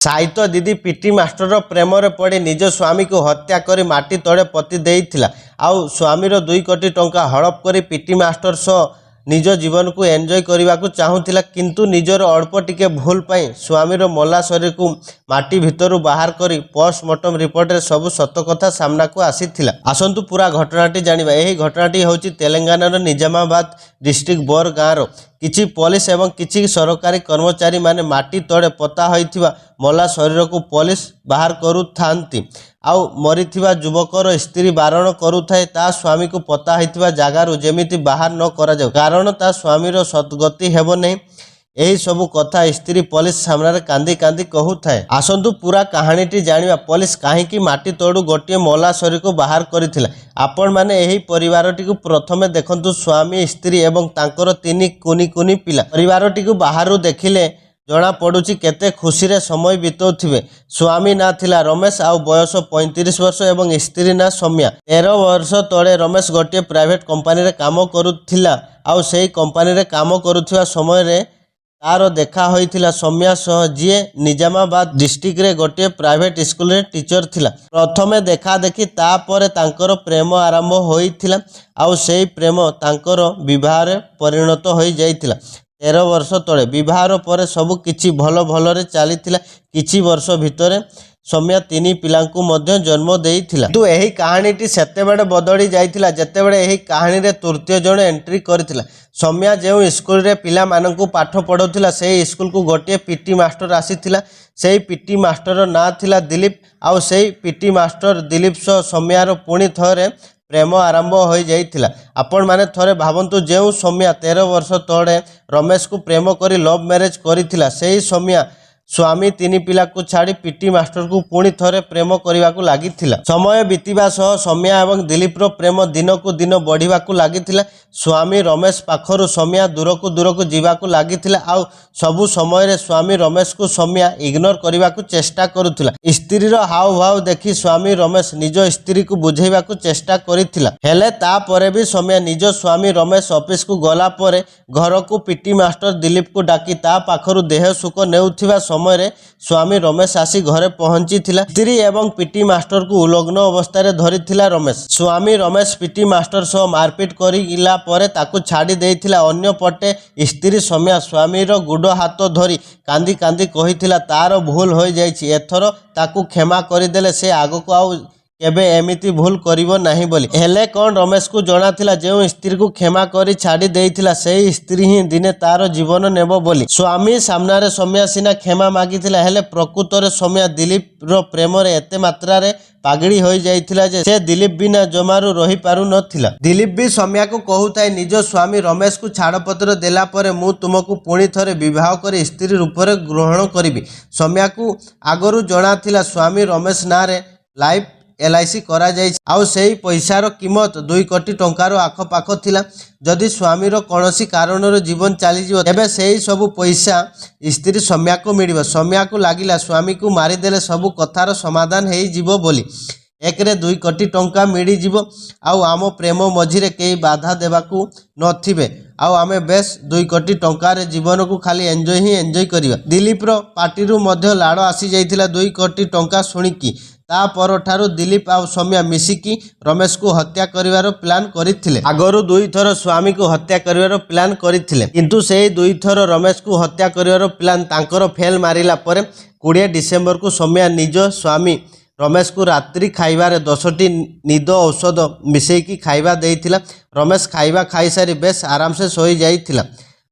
साहित्य दीदी PT master प्रेम पड़ी निज स्वामी को हत्या कर माटी तले पति देइथिला। आउ स्वामीर 2 कोटी टंका हड़प कर पीटी मास्टर सह निज जीवन को एंजॉय करने को चाहूला, किंतु निजर अल्प टिके भूल पाई स्वामीर मला शरीर को माटी भितर बाहर कर पोस्टमार्टम रिपोर्ट रे सब सत कथा सामना को आसीथिला। आसंतु पूरा घटनाटी जानिबा। एही घटनाटी होची तेलंगानार निजामाबाद डिस्ट्रिक्ट बोर गाँव किछि पुलिस एवं किछि सरकारी कर्मचारी माने माटी तले पता होइथिबा मला शरीर को पुलिस बाहर करूथांती। आउ मरीथिबा युवकर स्त्री बारण करुथाए ता स्वामी को पता होइथिबा जगार जेमिति बाहर न करा जाऊ, कारण ता स्वामीर सद्गति हेबो नहीं। यही सबू कथा स्त्री पुलिस सामने कांदी कांदी कहूए। आसंतु पूरा कहानीटी जानिबा पुलिस कहीं माटी तोड़ू गोटे मला शरीर को बाहर करथिला। आपण माने एही परिवारटी को प्रथमे देखंतु स्वामी स्त्री एवं तांकर 3 कुनी कुनी पिला। परिवारटी को बाहर देखिले जना पड़ुची केते खुशी रे समय बिताउथिबे। स्वामी ना थिला रमेश आउ बयस 35 वर्ष एवं स्त्री ना सौम्या। 13 वर्ष तले रमेश गोटे प्राइवेट कंपनी रे काम करुथिला। आउ सेही कंपनी रे काम करुथिबा समय रे तार देखा होइथिला सौम्या सह जी निजामाबाद डिस्ट्रिक्ट रे गोटे प्राइवेट स्कूल रे टीचर थिला। प्रथमे देखा देखी तापर तांकर प्रेम आरंभ होइथिला। आउ सेही प्रेम तांकर विवाह रे परिणत होई जाइथिला। 13 वर्ष तले विवाह पर सबु किछि भल भलरे चलीथिला। किछि वर्ष भितरे सौम्या 3 पिलांकु मध्य जन्म देइथिला। तो एही कहानीटी सेतेबेले बदली जाइथिला जेतेबेले एही कहानी रे तृतीय जण एंट्री करथिला। सौम्या जो स्कूल रे पिला मानकु पाठ पढ़ौथिला सेही स्कूल को गोटे पीटी मास्टर आसीथिला। सेही पीटी मास्टर ना थिला दिलीप। आउ सेही पीटी मास्टर दिलीप सह सौम्यार पुणी थरे प्रेम आरंभ हो जाइथिला। आपण माने थरे भावंतु जो सौम्या 13 वर्ष तले रमेश को प्रेम करी लव मैरिज करिथिला, सेही सौम्या स्वामी 3 पिला को छाड़ी पीटी मास्टर को पुणी थरे प्रेम करने को लगिथिला। समय बीतवा सह सौम्या एवं दिलीप रो प्रेम दिन को दिन बढ़िबा को लगिथिला। स्वामी रमेश पाखरु सौम्या दूर को जीवा को लगिथिला। आउ सबु समय रे स्वामी रमेश को सौम्या इग्नोर करने को चेष्टा करुथिला। स्त्री रो हाव भाव देखी स्वामी रमेश निज स्त्री को बुझेबा को चेष्टा करिथिला। हेले ता परे भी सौम्या निज स्वामी रमेश ऑफिस को गला परे घर को पीटी मास्टर दिलीप को डाकी ता पाखरु देह सुख नेउथिबा समय रे स्वामी रमेश आसी घरे पहुंची थिला। स्त्री एवं पीटी मास्टर को उलग्न अवस्था रे धरिथिला रमेश। स्वामी रमेश पीटी मास्टर सह मारपीट करिला परे ताकू छाड़ी देइथिला। अन्य पटे स्त्री सौम्या स्वामी रो गुड हाथ धरी कांदी कांदी कहिथिला तार भूल हो जाइछि, एथर ताकू क्षमा करदेले से आगको आउ केबे एमिति भूल करिवो नाही बोली। हेले कौन रमेश को जଣା थिला जो स्त्री को क्षमा करी छाड़ी देइथिला सेही स्त्री ही दिने तार जीवन नेबो बोली। स्वामी सामना रे सौम्या सिना क्षमा मागिथिला, हेले प्रकृत रे सौम्या दिलीप रो प्रेम रे एते मात्रा रे पागड़ी हो जाइथिला जे से दिलीप बिना जमारू रही पारु नथिला। दिलीप भी सौम्या को कहूताए निज स्वामी रमेश को छाड़पत्र देला परे मु तुमको पुणी थरे विवाह कर स्त्री रूप रे ग्रहण करिबी। सौम्या को आगरू जଣା थिला स्वामी रमेश ना रे लाइफ LIC करा जाय। आउ सेही पैसार कीमत 2 कोटी टंकार आखपाख थिला। जदि स्वामीर कौनसी कारण जीवन चली जीव तेबे सेही सबु पैसा स्त्री सौम्या को मिलिबो। सौम्या को लागिला स्वामी को मारिदेले सबु कथार समाधान हेई जीवो बोली। एक रे 2 कोटी टंका मिली जीवो। आउ आम प्रेम मझिरे केही बाधा देबाकू नथिबे। आउ आमे बेस 2 कोटी टंकार जीवन को खाली एंजॉय करिबा। दिलीप रो पार्टी रु मध्य लाड़ आसी जाइथिला 2 कोटी टंका सुनिकी। ता परठारु दिलीप आउ सौम्या मिसिकी रमेश को हत्या करिवार प्लान करिथिले। आगरु 2 थर स्वामी को हत्या करिवार प्लान करिथिले, किंतु सेही 2 थर रमेश को हत्या करिवार प्लान तांकर फेल मारिला परे 20 डिसेंबर को सौम्या निज स्वामी रमेश को रात्रि खाइबारे 10टी निद औषध मिसेकी खाइबा देइथिला। रमेश खाइबा खाई सारी बेस आराम से सोई जाइथिला।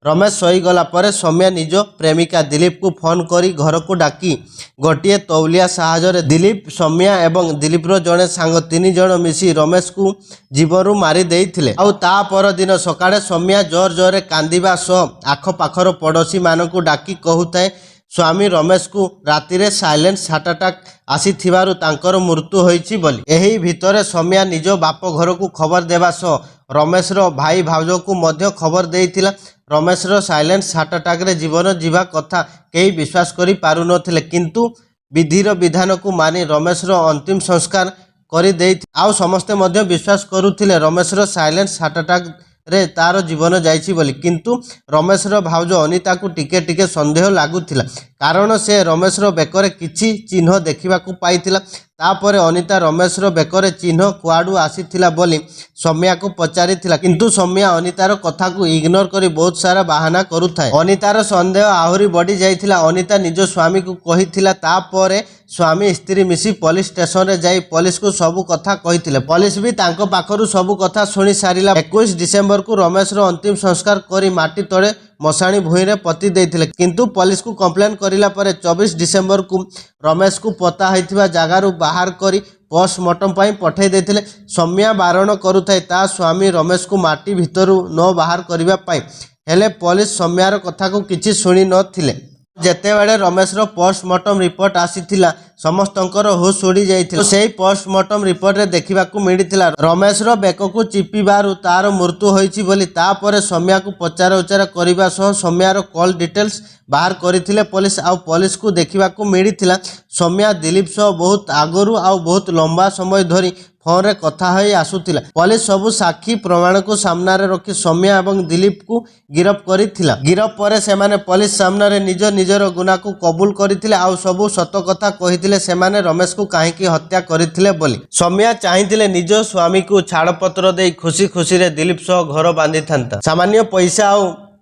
रमेश सोई गला परे सौम्या निज प्रेमिका दिलीप को फोन करी घर को डाकी गोटे तौलिया साहाय्य दिलीप सौम्या एवं दिलीप रो जड़े सांग 3 जण मिसी रमेश को जीवरू मारी देइथिले। आउ ता पर दिन सकाळे सौम्या जोर जोरे कांदिबा सह आख पाखर पड़ोसी मानकु डाकी कहूताए स्वामी रमेश को राति रे साइलेंट हार्ट अटैक आसी थिबारु तांकर मृत्यु होईछि बोली। एही भितरे सौम्या निज बाप घर को खबर देबा सह रमेश रो भाई भाउज को मध्य खबर देइथिला। रमेश रो साइलेंट हार्ट अटैक रे जीवन जीवा कथा केही विश्वास करि पारु नथिले, किंतु विधिर विधान को मानि रमेश रो अंतिम संस्कार करि देइ। आउ समस्ते मध्य विश्वास करुथिले रमेश रो साइलेंट हार्ट अटैक रे तार जीवन जाइछि बोली। किंतु रमेशर भाउज अनिता को टिके टिके संदेह लागुथिला, कारण से रमेशर बेकरे किछि चिन्ह देखिबाकू पाइथिला। तापरे अनिता रमेशर बेकरे चिन्ह कुआडू आसीथिला बोली सौम्या को पचारिथिला, किंतु सौम्या अनितार कथा को इग्नोर करी बहुत सारा बहाना करुथाए। अनितार संदेह आहुरी बढ़ी जाइथिला। अनिता निज स्वामी को कहिथिला, तापरे स्वामी स्त्री मिसी पुलिस स्टेशन रे जाई पुलिस को सबु कथा कहिथिले। पुलिस भी तांको पाखरु सबु कथा सुनी सारिला। 21 डिसेंबर को रमेशर अंतिम संस्कार करी माटी तळे मशाणी भूई रे पति देइथिले, किंतु पुलिस को कंप्लेन करिला परे 24 डिसेंबर को रमेश को पता होइथिबा जागारु बाहर करी पोस्टमार्टम पाई पठै देथिले। सौम्या बारण करुथाय ता स्वामी रमेश को माटी भितरु न बाहर करिबा पाई, हेले पुलिस सौम्यार कथा को किछि सुनी नथिले। जेतेबेले रमेशर पोस्टमार्टम रिपोर्ट आसीथिला समस्तंकर होश उड़ी जाइथिला। सेही पोस्टमार्टम रिपोर्ट रे देखिबाकू मिलिथिला रमेशर बेक को चिपिबारु तार मृत्यु होइछि बोली। तापरे सौम्या को पचार उचार करिबा सह सौम्यार कॉल डिटेल्स बाहर करथिले पुलिस। आ पुलिस को देखिबाकू मिलिथिला सौम्या दिलीप सह बहुत आगरु आ बहुत लंबा समय धरी फोन रे कथा होई आसुथिला। पुलिस सबु साक्षी प्रमाण को सामना रे रखी सौम्या एवं दिलीप को गिरफ करिथिला। गिरफ परे सेमाने पुलिस सामना रे निज निजर गुना को कबूल करिथिले आ सबु सत कथा कहिथिले सेमाने रमेश को काहेकि हत्या करिथिले बोली। सौम्या चाहिथिले निज स्वामी को छाड़पत्र देई खुशी खुशी रे दिलीप सह घर बांधी थांता। सामान्य पैसा आ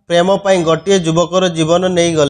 प्रेम पाई गोटे युवकर जीवन नहीं गले।